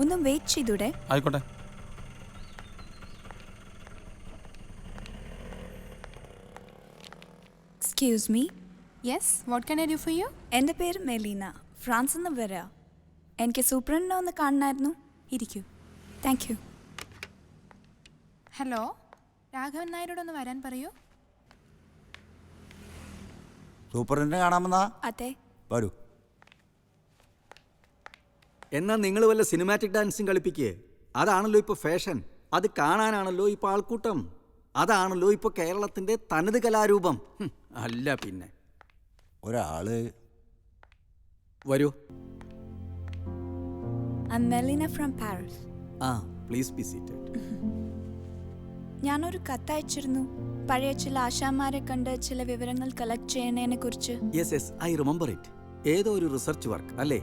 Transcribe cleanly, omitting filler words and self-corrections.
ഒന്ന് വെയിറ്റ് ചെയ്തൂടെ? ആയിക്കോട്ടെ. Excuse me. Yes, what can I do for you? എൻ്റെ പേര് മെലീന, ഫ്രാൻസിൽ നിന്ന് വരാം. എനിക്ക് സൂപ്രണ്ടിനെ ഒന്ന് കാണണമായിരുന്നു. ഇരിക്കൂ. Thank you. ഹലോ, രാഘവൻ നായരോടൊന്ന് വരാൻ പറയൂ. സൂപ്രണ്ടിനെ കാണാമെന്നാ? അതെ. വരൂ. എന്നാൽ നിങ്ങൾ വല്ല സിനിമാറ്റിക് ഡാൻസും കളിപ്പിക്കേ. അതാണല്ലോ ഇപ്പോൾ ഫാഷൻ. അത് കാണാനാണല്ലോ ഇപ്പോൾ ആൾക്കൂട്ടം. അതാണല്ലോ ഇപ്പോൾ കേരളത്തിൻ്റെ തനത് കലാരൂപം. അല്ല പിന്നെ. ഒരാള് വരൂ. I'm Melina from Paris. Please be seated. ഞാനൊരു കത്തയച്ചിരുന്നു, പഴയ ചില ആശാന്മാരെ കണ്ട് ചില വിവരങ്ങൾ കളക്ട് ചെയ്യുന്നതിനെ കുറിച്ച്. Yes I remember it. ഏതോ ഒരു റിസർച്ച് വർക്ക് അല്ലേ?